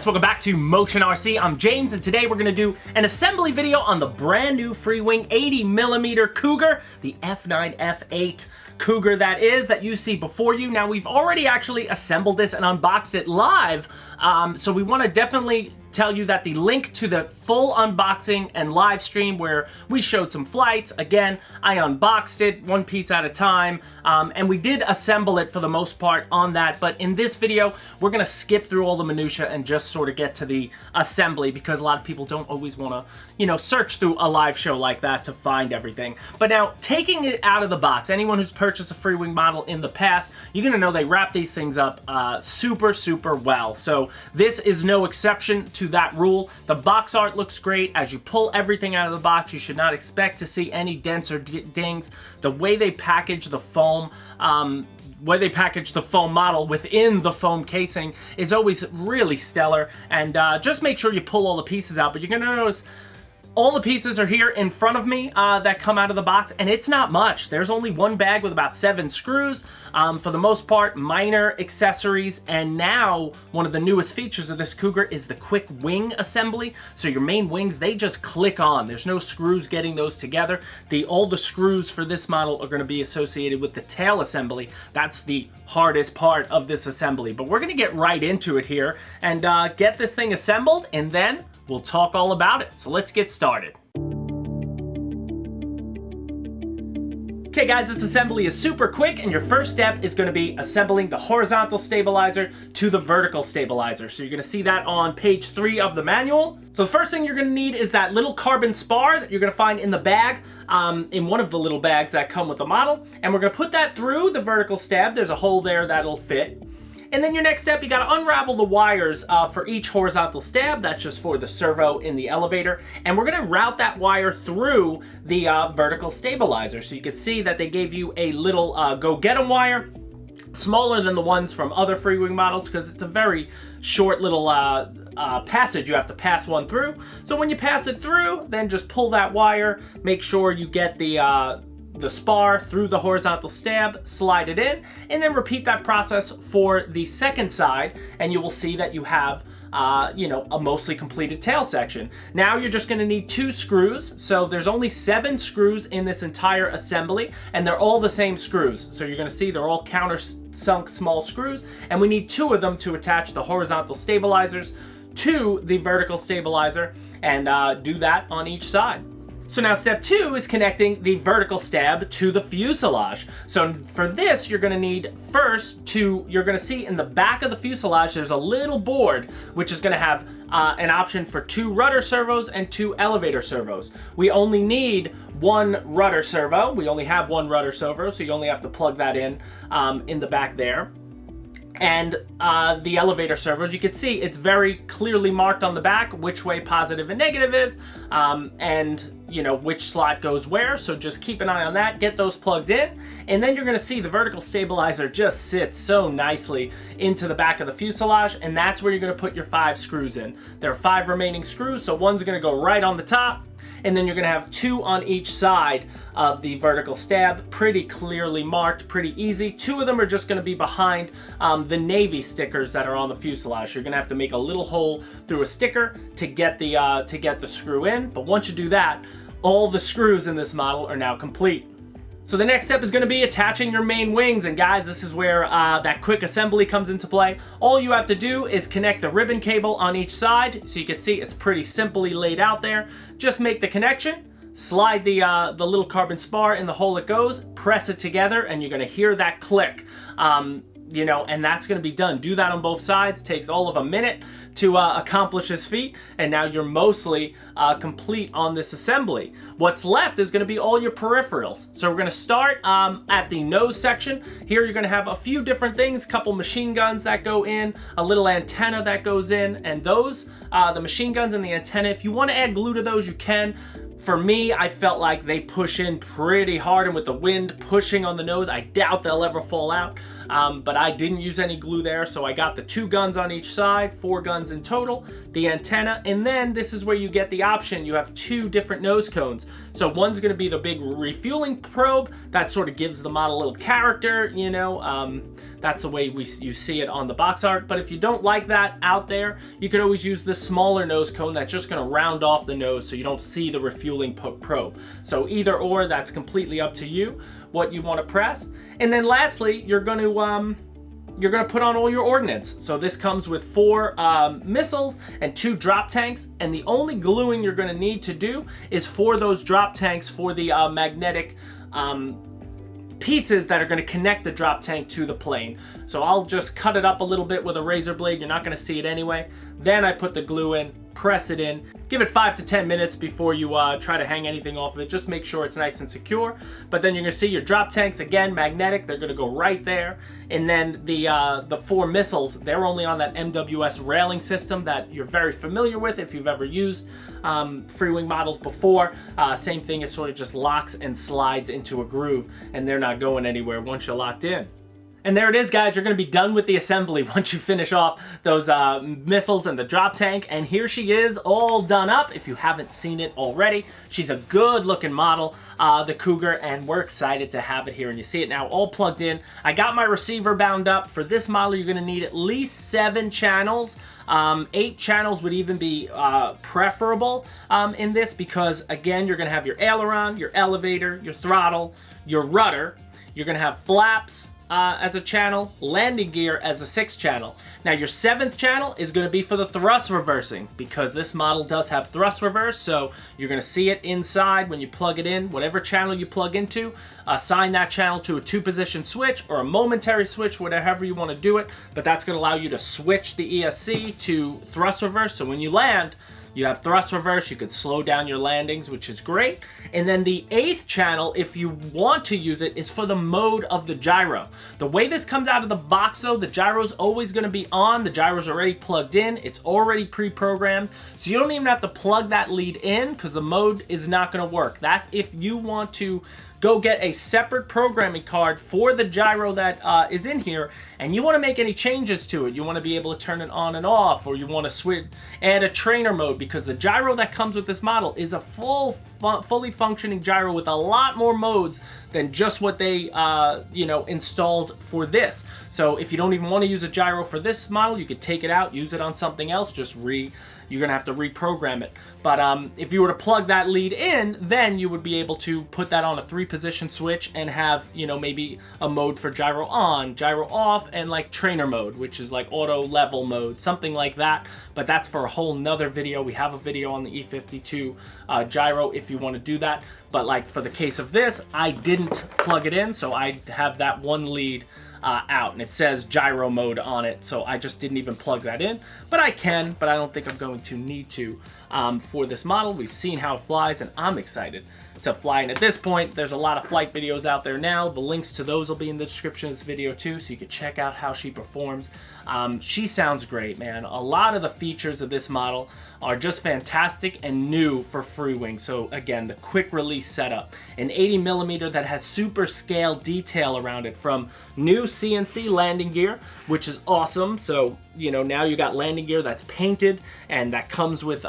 guys, welcome back to Motion RC. I'm James, and today we're going to do an assembly video on the brand new Freewing 80mm Cougar, the F9F-8 Cougar that you see before you. Now, we've already actually assembled this and unboxed it live, so we want to definitely tell you that the link to the full unboxing and live stream where we showed some flights, again, I unboxed it one piece at a time, and we did assemble it for the most part on that, but in this video, we're going to skip through all the minutia and just sort of get to the assembly because a lot of people don't always want to, you know, search through a live show like that to find everything. But now, taking it out of the box, anyone who's purchased a Freewing model in the past, you're going to know they wrap these things up super well. So this is no exception to that rule. The box art looks great. As you pull everything out of the box, you should not expect to see any dents or dings. The way they package the foam, model within the foam casing is always really stellar, and just make sure you pull all the pieces out. But you're gonna notice all the pieces are here in front of me that come out of the box, and it's not much. There's only one bag with about 7 screws. For the most part, minor accessories, and now one of the newest features of this Cougar is the quick wing assembly. So your main wings, they just click on. There's no screws getting those together. All the screws for this model are going to be associated with the tail assembly. That's the hardest part of this assembly. But we're going to get right into it here and get this thing assembled, and then we'll talk all about it. So let's get started. Okay guys, this assembly is super quick, and your first step is going to be assembling the horizontal stabilizer to the vertical stabilizer. So you're going to see that on page 3 of the manual. So the first thing you're going to need is that little carbon spar that you're going to find in the bag, in one of the little bags that come with the model. And we're going to put that through the vertical stab. There's a hole there that'll fit. And then your next step, you got to unravel the wires for each horizontal stab. That's just for the servo in the elevator. And we're going to route that wire through the vertical stabilizer. So you can see that they gave you a little go-get-em wire, smaller than the ones from other Freewing models because it's a very short little passage. You have to pass one through. So when you pass it through, then just pull that wire. Make sure you get the spar through the horizontal stab, slide it in, and then repeat that process for the second side, and you will see that you have you know, a mostly completed tail section. Now you're just going to need 2 screws. So there's only 7 screws in this entire assembly, and they're all the same screws. So you're going to see they're all countersunk small screws, and we need 2 of them to attach the horizontal stabilizers to the vertical stabilizer, and do that on each side. So now step 2 is connecting the vertical stab to the fuselage. So for this, you're going to need you're going to see in the back of the fuselage, there's a little board which is going to have an option for 2 rudder servos and 2 elevator servos. We only need 1 rudder servo. We only have 1 rudder servo, so you only have to plug that in the back there. And the elevator servo, as you can see, it's very clearly marked on the back which way positive and negative is, and you know which slot goes where. So just keep an eye on that, get those plugged in, and then you're going to see the vertical stabilizer just sits so nicely into the back of the fuselage, and that's where you're going to put your 5 screws in. There are 5 remaining screws, so one's going to go right on the top, and then you're going to have 2 on each side of the vertical stab, pretty clearly marked, pretty easy. 2 of them are just going to be behind the navy stickers that are on the fuselage. You're going to have to make a little hole through a sticker to get the screw in, but once you do that, all the screws in this model are now complete. So the next step is going to be attaching your main wings, and guys, this is where that quick assembly comes into play. All you have to do is connect the ribbon cable on each side, so you can see it's pretty simply laid out there. Just make the connection, slide the little carbon spar in the hole it goes, press it together, and you're going to hear that click. You know, and that's going to be done. Do that on both sides. Takes all of a minute to accomplish this feat, and now you're mostly complete on this assembly. What's left is going to be all your peripherals. So we're going to start at the nose section. Here you're going to have a few different things, couple machine guns that go in, a little antenna that goes in, and those, the machine guns and the antenna, if you want to add glue to those, you can. For me, I felt like they push in pretty hard, and with the wind pushing on the nose, I doubt they'll ever fall out. but I didn't use any glue there, so I got the 2 guns on each side, 4 guns in total, the antenna, and then this is where you get the option. You have 2 different nose cones. So one's going to be the big refueling probe that sort of gives the model a little character, you know. That's the way you see it on the box art. But if you don't like that out there, you could always use the smaller nose cone that's just going to round off the nose so you don't see the refueling probe. So either or, that's completely up to you what you want to press. And then lastly, you're going to put on all your ordnance. So this comes with 4 missiles and 2 drop tanks, and the only gluing you're going to need to do is for those drop tanks for the magnetic pieces that are going to connect the drop tank to the plane. So I'll just cut it up a little bit with a razor blade. You're not going to see it anyway. Then I put the glue in, press it in, give it 5 to 10 minutes before you try to hang anything off of it. Just make sure it's nice and secure. But then you're going to see your drop tanks, again, magnetic. They're going to go right there. And then the 4 missiles, they're only on that MWS railing system that you're very familiar with if you've ever used Freewing models before. Same thing, it sort of just locks and slides into a groove, and they're not going anywhere once you're locked in. And there it is, guys. You're going to be done with the assembly once you finish off those missiles and the drop tank. And here she is, all done up. If you haven't seen it already, she's a good-looking model, the Cougar, and we're excited to have it here. And you see it now all plugged in. I got my receiver bound up. For this model, you're going to need at least 7 channels. 8 channels would even be preferable in this because, again, you're going to have your aileron, your elevator, your throttle, your rudder. You're going to have flaps as a channel, landing gear as a 6th channel. Now your 7th channel is going to be for the thrust reversing because this model does have thrust reverse, so you're going to see it inside when you plug it in. Whatever channel you plug into, assign that channel to a 2-position switch or a momentary switch, whatever you want to do it, but that's going to allow you to switch the ESC to thrust reverse, so when you land, you have thrust reverse, you could slow down your landings, which is great. And then the 8th channel, if you want to use it, is for the mode of the gyro. The way this comes out of the box though, the gyro's always gonna be on. The gyro's already plugged in, it's already pre-programmed. So you don't even have to plug that lead in because the mode is not gonna work. That's if you want to go get a separate programming card for the gyro that is in here, and you want to make any changes to it. You want to be able to turn it on and off, or you want to add a trainer mode, because the gyro that comes with this model is a fully functioning gyro with a lot more modes than just what they installed for this. So if you don't even want to use a gyro for this model, you could take it out, use it on something else, you're gonna have to reprogram it. But if you were to plug that lead in, then you would be able to put that on a 3-position switch and have, maybe a mode for gyro on, gyro off, and like trainer mode, which is like auto level mode, something like that. But that's for a whole nother video. We have a video on the E52 gyro if you want to do that. But like for the case of this, I didn't plug it in, so I have that one lead out, and it says gyro mode on it, so I just didn't even plug that in. But I can, but I don't think I'm going to need to for this model. We've seen how it flies, and I'm excited to fly. And at this point, there's a lot of flight videos out there now. The links to those will be in the description of this video too, so you can check out how she performs. She sounds great, man. A lot of the features of this model are just fantastic and new for Freewing. So again, the quick release setup, an 80mm that has super scale detail around it, from new CNC landing gear, which is awesome. So, now you got landing gear that's painted and that comes with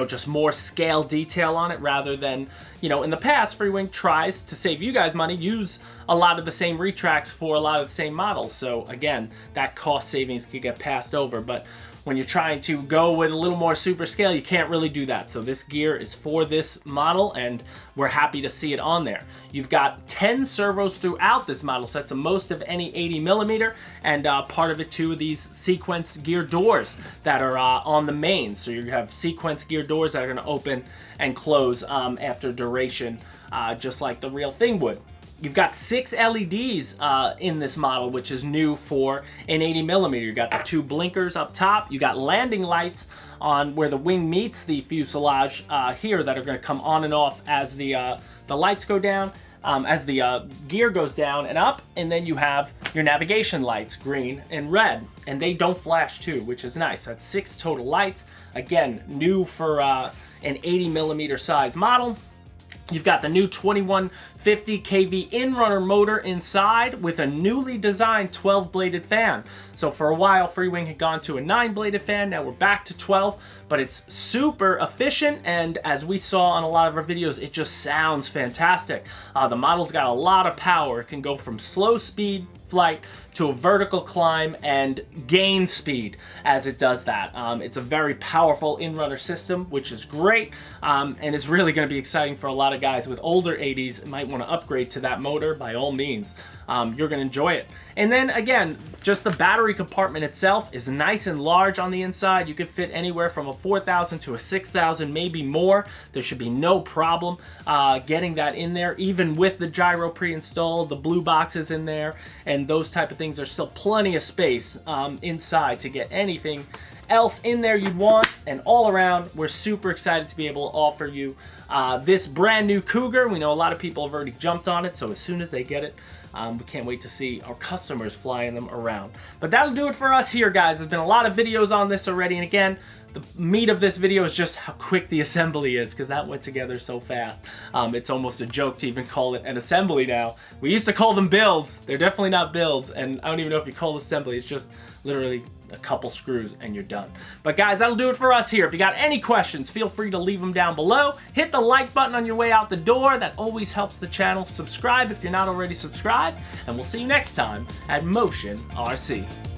just more scale detail on it, rather than, in the past, Freewing tries to save you guys money, use a lot of the same retracts for a lot of the same models. So again, that cost savings could get passed over. But when you're trying to go with a little more super scale, you can't really do that. So this gear is for this model, and we're happy to see it on there. You've got 10 servos throughout this model, so that's the most of any 80mm, and part of it too, these sequence gear doors that are on the main. So you have sequence gear doors that are going to open and close after duration, just like the real thing would. You've got 6 LEDs in this model, which is new for an 80mm. You got the 2 blinkers up top. You got landing lights on where the wing meets the fuselage here that are going to come on and off as the lights go down, as the gear goes down and up. And then you have your navigation lights, green and red, and they don't flash too, which is nice. That's 6 total lights. Again, new for an 80mm size model. You've got the new 2150 kV in-runner motor inside with a newly designed 12-bladed fan. So for a while, Freewing had gone to a 9-bladed fan. Now we're back to 12, but it's super efficient. And as we saw on a lot of our videos, it just sounds fantastic. The model's got a lot of power. It can go from slow speed flight to a vertical climb and gain speed as it does that. It's a very powerful in-runner system, which is great, and it's really going to be exciting for a lot of guys with older 80s. Might want to upgrade to that motor by all means. You're going to enjoy it. And then again, just the battery compartment itself is nice and large on the inside. You could fit anywhere from a 4,000 to a 6,000, maybe more. There should be no problem getting that in there, even with the gyro pre-installed, the blue boxes in there, and those type of things. There's still plenty of space inside to get anything else in there you'd want. And all around, we're super excited to be able to offer you this brand new Cougar. We know a lot of people have already jumped on it, so as soon as they get it, we can't wait to see our customers flying them around. But that'll do it for us here, guys. There's been a lot of videos on this already, and again, the meat of this video is just how quick the assembly is, because that went together so fast. It's almost a joke to even call it an assembly now. We used to call them builds. They're definitely not builds, and I don't even know if you call it assembly. It's just literally a couple screws and you're done. But guys, that'll do it for us here. If you got any questions, feel free to leave them down below. Hit the like button on your way out the door. That always helps the channel. Subscribe if you're not already subscribed, and we'll see you next time at Motion RC.